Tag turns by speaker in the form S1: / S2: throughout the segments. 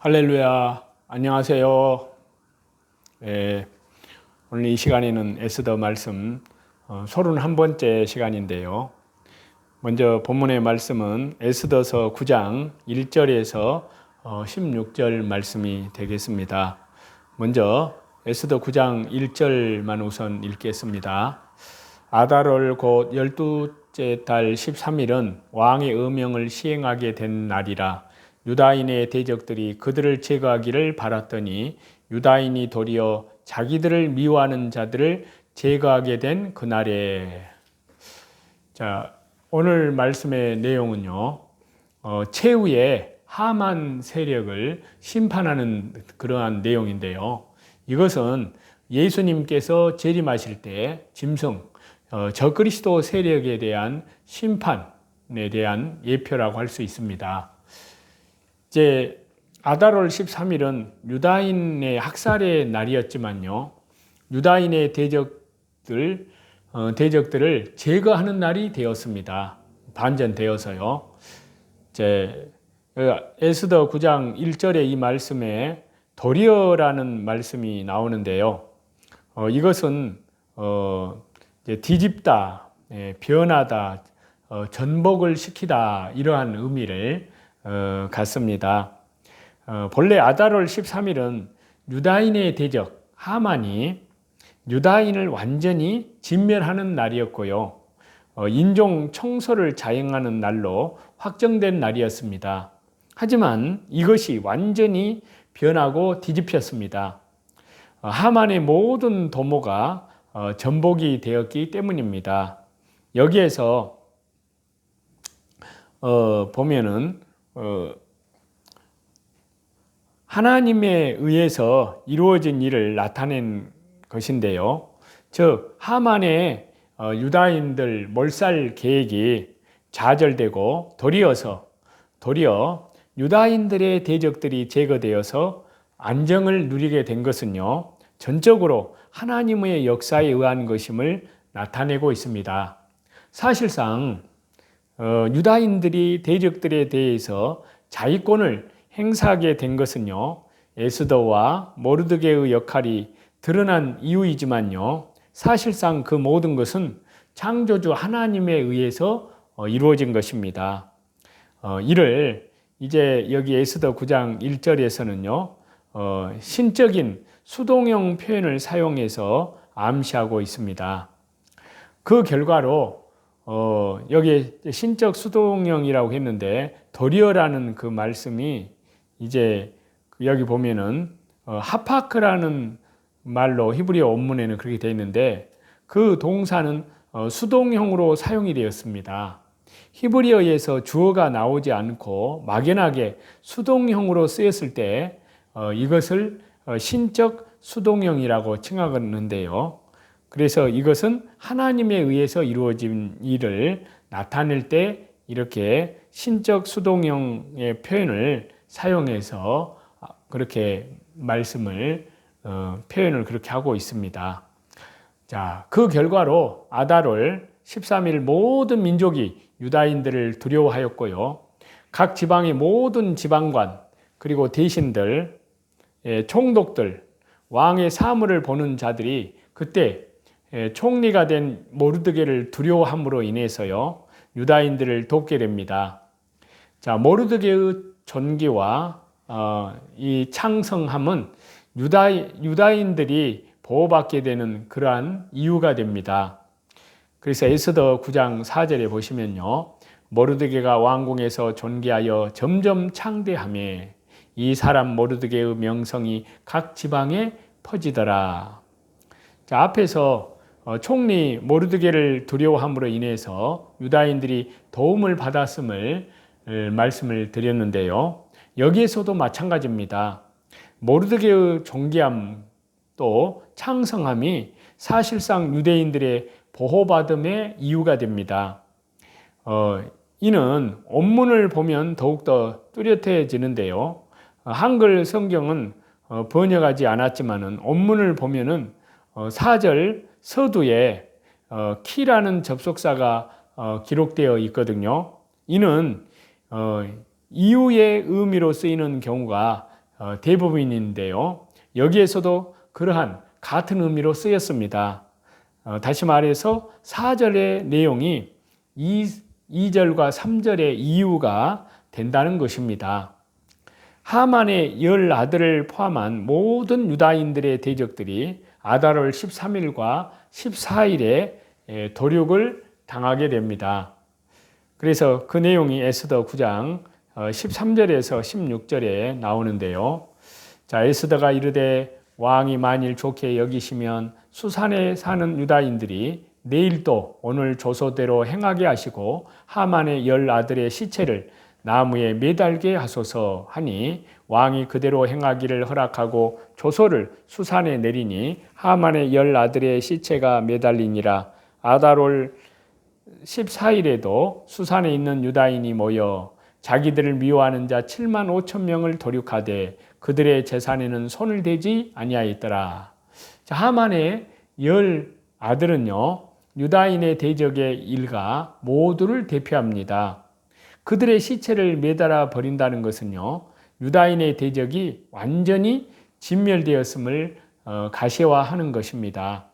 S1: 할렐루야, 안녕하세요. 예, 오늘 이 시간에는 에스더 말씀 31번째 시간인데요. 먼저 본문의 말씀은 에스더서 9장 1절에서 16절 말씀이 되겠습니다. 먼저 에스더 9장 1절만 우선 읽겠습니다. 아달월 곧 12째 달 13일은 왕의 의명을 시행하게 된 날이라. 유다인의 대적들이 그들을 제거하기를 바랐더니 유다인이 도리어 자기들을 미워하는 자들을 제거하게 된 그날에. 자, 오늘 말씀의 내용은요, 최후의 하만 세력을 심판하는 그러한 내용인데요. 이것은 예수님께서 재림하실 때 짐승, 적그리스도 세력에 대한 심판에 대한 예표라고 할 수 있습니다. 이제 아달월 13일은 유다인의 학살의 날이었지만요, 유다인의 대적들을 제거하는 날이 되었습니다. 반전되어서요. 이제 에스더 9장 1절의 이 말씀에 도리어라는 말씀이 나오는데요. 이것은 이제 뒤집다, 변하다, 전복을 시키다 이러한 의미를 갖습니다. 본래 아달월 13일은 유다인의 대적 하만이 유다인을 완전히 진멸하는 날이었고요. 인종 청소를 자행하는 날로 확정된 날이었습니다. 하지만 이것이 완전히 변하고 뒤집혔습니다. 하만의 모든 도모가 전복이 되었기 때문입니다. 여기에서 보면은 하나님에 의해서 이루어진 일을 나타낸 것인데요. 즉 하만의 유다인들 몰살 계획이 좌절되고 도리어 유다인들의 대적들이 제거되어서 안정을 누리게 된 것은요, 전적으로 하나님의 역사에 의한 것임을 나타내고 있습니다. 사실상 유다인들이 대적들에 대해서 자위권을 행사하게 된 것은요, 에스더와 모르드게의 역할이 드러난 이유이지만요, 사실상 그 모든 것은 창조주 하나님에 의해서 이루어진 것입니다. 이를 이제 여기 에스더 9장 1절에서는요, 신적인 수동형 표현을 사용해서 암시하고 있습니다. 그 결과로 여기 신적 수동형이라고 했는데 도리어라는 그 말씀이 이제 여기 보면은 하파크라는 말로 히브리어 원문에는 그렇게 되어 있는데 그 동사는 수동형으로 사용이 되었습니다. 히브리어에서 주어가 나오지 않고 막연하게 수동형으로 쓰였을 때 이것을 신적 수동형이라고 칭하는데요. 그래서 이것은 하나님에 의해서 이루어진 일을 나타낼 때 이렇게 신적 수동형의 표현을 사용해서 그렇게 말씀을 표현을 그렇게 하고 있습니다. 자, 그 결과로 아달월 13일 모든 민족이 유다인들을 두려워하였고요. 각 지방의 모든 지방관 그리고 대신들, 총독들, 왕의 사물을 보는 자들이 그때 총리가 된 모르드게를 두려워함으로 인해서요, 유다인들을 돕게 됩니다. 자, 모르드게의 존귀와 이 창성함은 유다인들이 보호받게 되는 그러한 이유가 됩니다. 그래서 에스더 9장 4절에 보시면요, 모르드게가 왕궁에서 존귀하여 점점 창대하며 이 사람 모르드게의 명성이 각 지방에 퍼지더라. 자, 앞에서 총리 모르드게를 두려워함으로 인해서 유다인들이 도움을 받았음을 말씀을 드렸는데요. 여기에서도 마찬가지입니다. 모르드게의 존귀함 또 창성함이 사실상 유대인들의 보호받음의 이유가 됩니다. 이는 원문을 보면 더욱더 뚜렷해지는데요. 한글 성경은 번역하지 않았지만은 원문을 보면은 4절 서두에 키라는 접속사가 기록되어 있거든요. 이는 이유의 의미로 쓰이는 경우가 대부분인데요. 여기에서도 그러한 같은 의미로 쓰였습니다. 다시 말해서 4절의 내용이 2절과 3절의 이유가 된다는 것입니다. 하만의 10아들을 포함한 모든 유다인들의 대적들이 아달월 13일과 14일에 도륙을 당하게 됩니다. 그래서 그 내용이 에스더 9장 13절에서 16절에 나오는데요. 자, 에스더가 이르되 왕이 만일 좋게 여기시면 수산에 사는 유다인들이 내일도 오늘 조소대로 행하게 하시고 하만의 10아들의 시체를 나무에 매달게 하소서 하니 왕이 그대로 행하기를 허락하고 조소를 수산에 내리니 하만의 10아들의 시체가 매달리니라. 아달월 14일에도 수산에 있는 유다인이 모여 자기들을 미워하는 자 7만 5천 명을 도륙하되 그들의 재산에는 손을 대지 아니하였더라. 자, 하만의 10아들은요 유다인의 대적의 일가 모두를 대표합니다. 그들의 시체를 매달아 버린다는 것은요 유다인의 대적이 완전히 진멸되었음을 가시화하는 것입니다.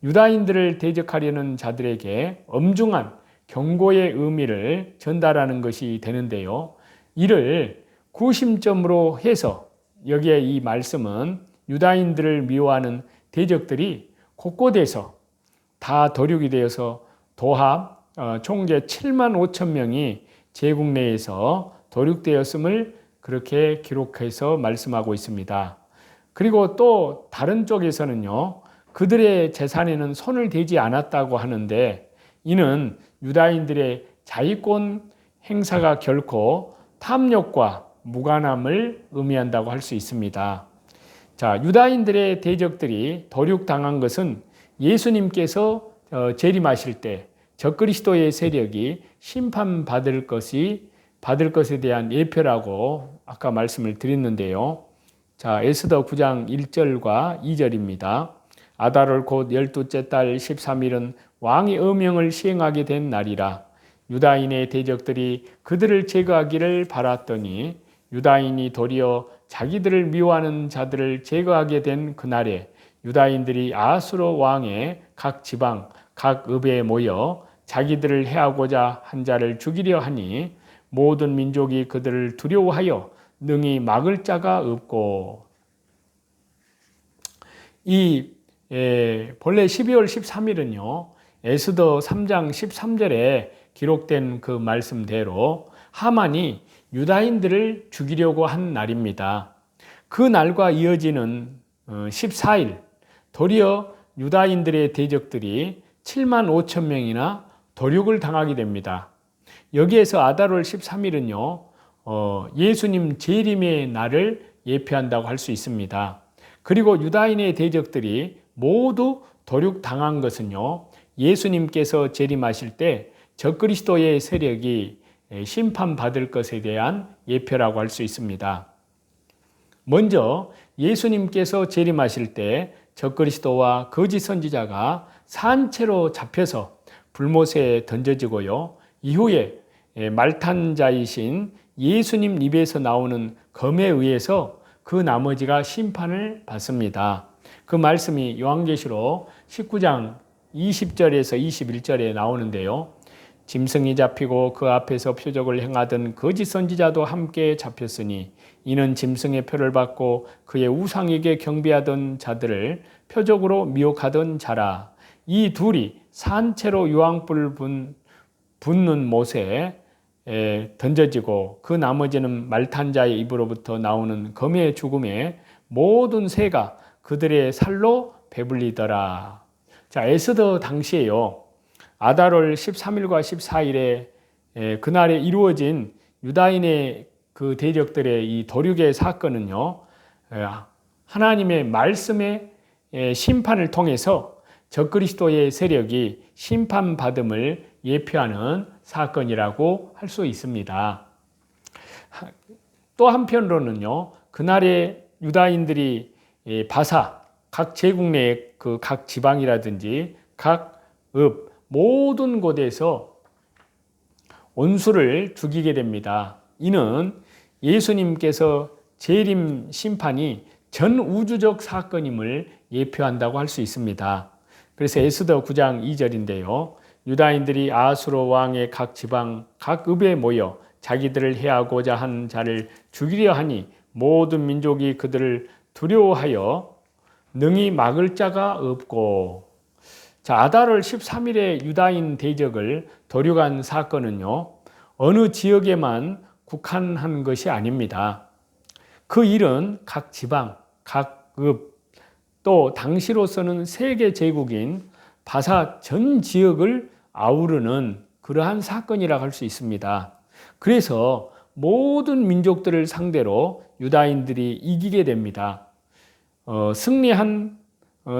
S1: 유다인들을 대적하려는 자들에게 엄중한 경고의 의미를 전달하는 것이 되는데요. 이를 구심점으로 해서 여기에 이 말씀은 유다인들을 미워하는 대적들이 곳곳에서 다 도륙이 되어서 도합 총계 7만 5천 명이 제국 내에서 도륙되었음을 그렇게 기록해서 말씀하고 있습니다. 그리고 또 다른 쪽에서는요. 그들의 재산에는 손을 대지 않았다고 하는데 이는 유다인들의 자위권 행사가 결코 탐욕과 무관함을 의미한다고 할 수 있습니다. 자, 유다인들의 대적들이 도륙당한 것은 예수님께서 재림하실 때 적그리스도의 세력이 심판받을 것에 대한 예표라고 아까 말씀을 드렸는데요. 자, 에스더 9장 1절과 2절입니다. 아달월 곧 12째 달 13일은 왕의 어명을 시행하게 된 날이라. 유다인의 대적들이 그들을 제거하기를 바랐더니 유다인이 도리어 자기들을 미워하는 자들을 제거하게 된 그날에 유다인들이 아수르 왕의 각 지방, 각 읍에 모여 자기들을 해하고자 한 자를 죽이려 하니 모든 민족이 그들을 두려워하여 능히 막을 자가 없고. 본래 12월 13일은요 에스더 3장 13절에 기록된 그 말씀대로 하만이 유다인들을 죽이려고 한 날입니다. 그 날과 이어지는 14일 도리어 유다인들의 대적들이 7만 5천 명이나 도륙을 당하게 됩니다. 여기에서 아달월 13일은요 예수님 재림의 날을 예표한다고 할 수 있습니다. 그리고 유다인의 대적들이 모두 도륙당한 것은요 예수님께서 재림하실 때 적그리스도의 세력이 심판받을 것에 대한 예표라고 할 수 있습니다. 먼저 예수님께서 재림하실 때 적그리스도와 거짓 선지자가 산채로 잡혀서 불못에 던져지고요. 이후에 말탄자이신 예수님 입에서 나오는 검에 의해서 그 나머지가 심판을 받습니다. 그 말씀이 요한계시록 19장 20절에서 21절에 나오는데요. 짐승이 잡히고 그 앞에서 표적을 행하던 거짓 선지자도 함께 잡혔으니 이는 짐승의 표를 받고 그의 우상에게 경배하던 자들을 표적으로 미혹하던 자라. 이 둘이 산채로 유황불 붙는 못에 던져지고 그 나머지는 말탄자의 입으로부터 나오는 검의 죽음에 모든 새가 그들의 살로 배불리더라. 자, 에스더 당시에요. 아달월 13일과 14일에 그날에 이루어진 유다인의 그 대적들의 이 도륙의 사건은요. 하나님의 말씀의 심판을 통해서 적그리스도의 세력이 심판받음을 예표하는 사건이라고 할 수 있습니다. 또 한편으로는요. 그날의 유다인들이 바사, 각 제국 내의 그 각 지방이라든지 각 읍, 모든 곳에서 원수를 죽이게 됩니다. 이는 예수님께서 재림 심판이 전 우주적 사건임을 예표한다고 할 수 있습니다. 그래서 에스더 9장 2절인데요. 유다인들이 아수르 왕의 각 지방 각 읍에 모여 자기들을 해하고자 한 자를 죽이려 하니 모든 민족이 그들을 두려워하여 능히 막을 자가 없고. 자, 아달월 13일에 유다인 대적을 도륙한 사건은요, 어느 지역에만 국한한 것이 아닙니다. 그 일은 각 지방, 각 읍, 또 당시로서는 세계 제국인 바사 전 지역을 아우르는 그러한 사건이라고 할 수 있습니다. 그래서 모든 민족들을 상대로 유다인들이 이기게 됩니다.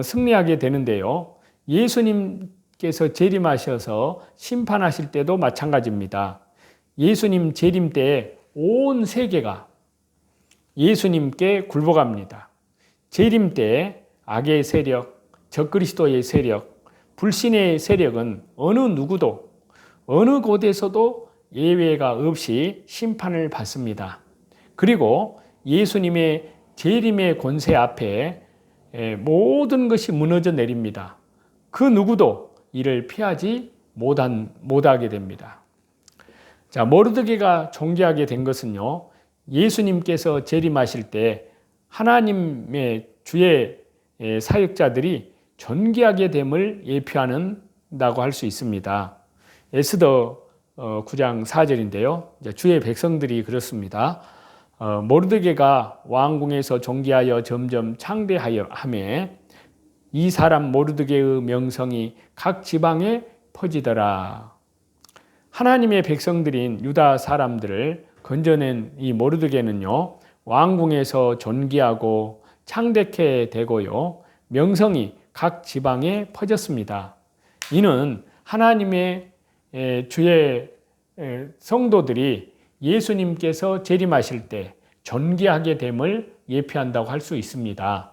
S1: 승리하게 되는데요. 예수님께서 재림하셔서 심판하실 때도 마찬가지입니다. 예수님 재림 때 온 세계가 예수님께 굴복합니다. 재림 때 악의 세력, 적그리스도의 세력, 불신의 세력은 어느 누구도 어느 곳에서도 예외가 없이 심판을 받습니다. 그리고 예수님의 재림의 권세 앞에 모든 것이 무너져 내립니다. 그 누구도 이를 피하지 못하게 됩니다. 자, 모르드게가 존귀하게 된 것은요, 예수님께서 재림하실 때 하나님의 주의 사역자들이 존귀하게 됨을 예표한다고 할 수 있습니다. 에스더 9장 4절인데요. 주의 백성들이 그렇습니다. 모르드게가 왕궁에서 존귀하여 점점 창대하여 하매 이 사람 모르드게의 명성이 각 지방에 퍼지더라. 하나님의 백성들인 유다 사람들을 건져낸 이 모르드게는요, 왕궁에서 존귀하고 창대케 되고요, 명성이 각 지방에 퍼졌습니다. 이는 하나님의 주의 성도들이 예수님께서 재림하실 때 존귀하게 됨을 예표한다고 할 수 있습니다.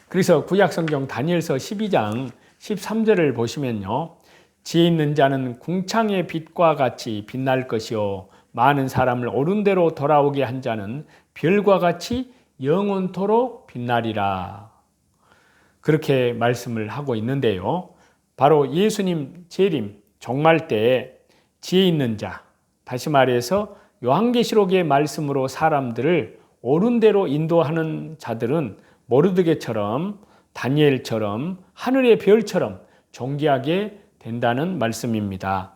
S1: 그래서 구약성경 다니엘서 12장 13절을 보시면요, 지혜 있는 자는 궁창의 빛과 같이 빛날 것이요 많은 사람을 옳은 대로 돌아오게 한 자는 별과 같이 영원토록 빛나리라. 그렇게 말씀을 하고 있는데요. 바로 예수님 재림 종말 때 지혜 있는 자, 다시 말해서 요한계시록의 말씀으로 사람들을 옳은 대로 인도하는 자들은 모르드게처럼 다니엘처럼 하늘의 별처럼 존귀하게 된다는 말씀입니다.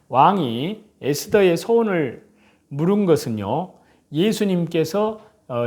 S1: 왕이 에스더의 소원을 물은 것은요, 예수님께서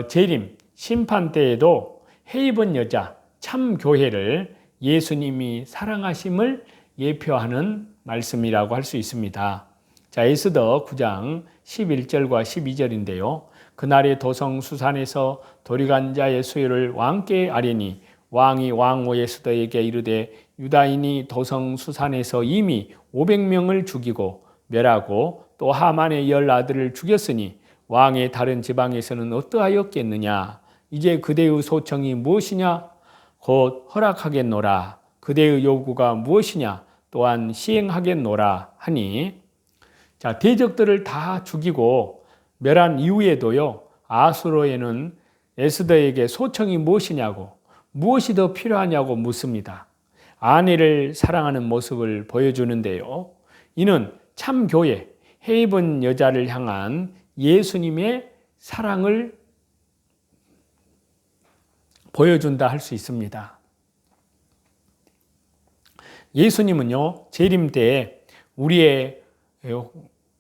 S1: 재림, 심판 때에도 해입은 여자, 참 교회를 예수님이 사랑하심을 예표하는 말씀이라고 할 수 있습니다. 자, 에스더 9장 11절과 12절인데요. 그날의 도성 수산에서 도륙한 자의 수요를 왕께 아뢰니 왕이 왕후 에스더에게 이르되 유다인이 도성 수산에서 이미 500명을 죽이고 멸하고 또 하만의 10 아들을 죽였으니 왕의 다른 지방에서는 어떠하였겠느냐. 이제 그대의 소청이 무엇이냐. 곧 허락하겠노라. 그대의 요구가 무엇이냐. 또한 시행하겠노라 하니, 자, 대적들을 다 죽이고 멸한 이후에도요, 아수르에는 에스더에게 소청이 무엇이냐고, 무엇이 더 필요하냐고 묻습니다. 아내를 사랑하는 모습을 보여주는데요. 이는 참 교회, 해입은 여자를 향한 예수님의 사랑을 보여준다 할 수 있습니다. 예수님은요, 재림 때에 우리의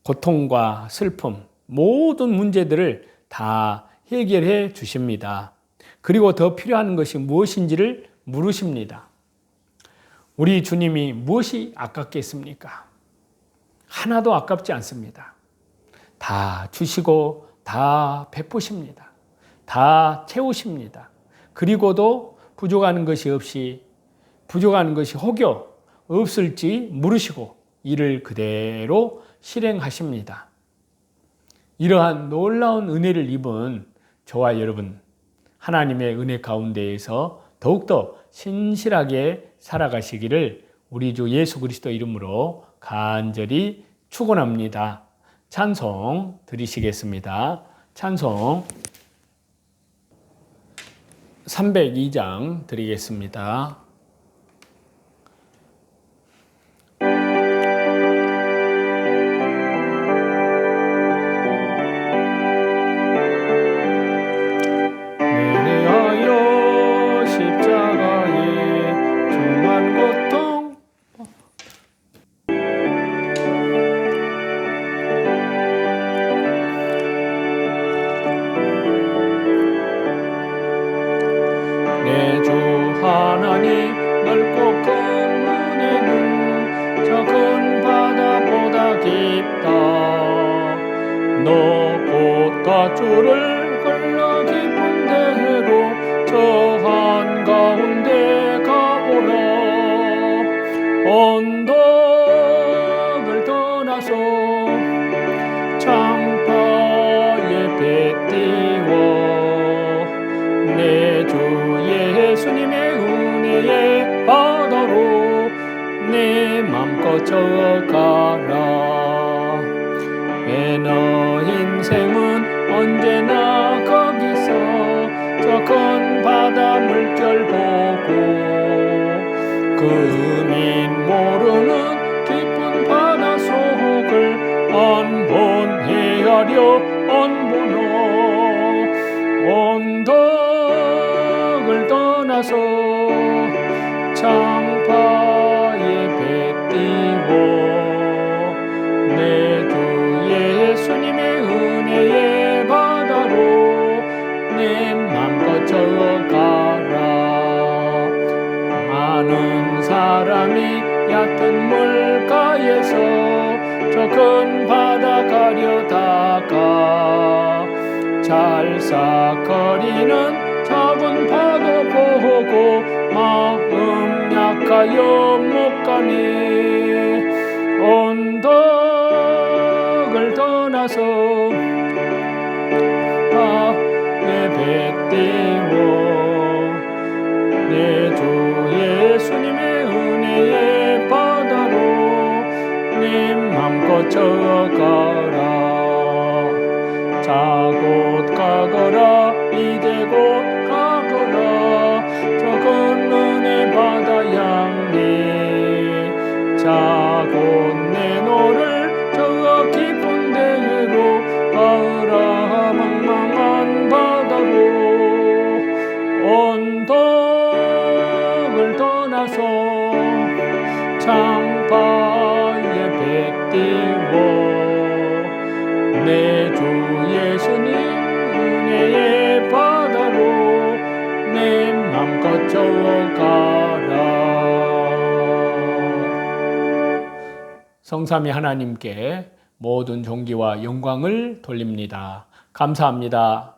S1: 고통과 슬픔, 모든 문제들을 다 해결해 주십니다. 그리고 더 필요한 것이 무엇인지를 물으십니다. 우리 주님이 무엇이 아깝겠습니까? 하나도 아깝지 않습니다. 다 주시고 다 베푸십니다. 다 채우십니다. 그리고도 부족한 것이 혹여 없을지 물으시고 이를 그대로 실행하십니다. 이러한 놀라운 은혜를 입은 저와 여러분, 하나님의 은혜 가운데에서 더욱더 신실하게 살아가시기를 우리 주 예수 그리스도 이름으로 간절히 축원합니다. 찬송 드리시겠습니다. 찬송 302장 드리겠습니다. 내하여 십자가의 중한 고통 내 주 하나님 넓고 큰 은혜는 저 큰 바다보다 깊다. 너 곧 밧줄을 걸러 깊은 데로 저 한가운데 가보라. 언덕을 떠나서 창파에 배 띄워 내 주 예수님의 은혜의 바다로 내 맘껏 저어가라. 왜 너 인생은 언제나 거기서 저 큰 바다 물결 보고 그 의미 모르는 깊은 바다 속을 안본 헤아려 안보노. 언덕을 떠나서 창파에 배 띄워 내 주 예수님의 은혜의 바다로 내 맘껏 저어가라. 많은 사람이 얕은 물가에서 저 큰 바다 가려다가 찰싹거리는 작은 파도 보고 마음 약하여 못 가니. 언덕을 떠나서 바에 배 띄워 내 주 예수님의 은혜의 바다로 내 맘껏 저어가라. 자 곧 가거라 이제 곧 가거라 저 큰 은혜 바다 향해. 자 곧 내 너를 저 깊은 데로 가으라. 망망한 바다로 언덕을 떠나서 창파에 배 띄워 내 주 예수님 은혜의 바다로 내 맘껏 저어가라. 성삼위 하나님께 모든 존귀와 영광을 돌립니다. 감사합니다.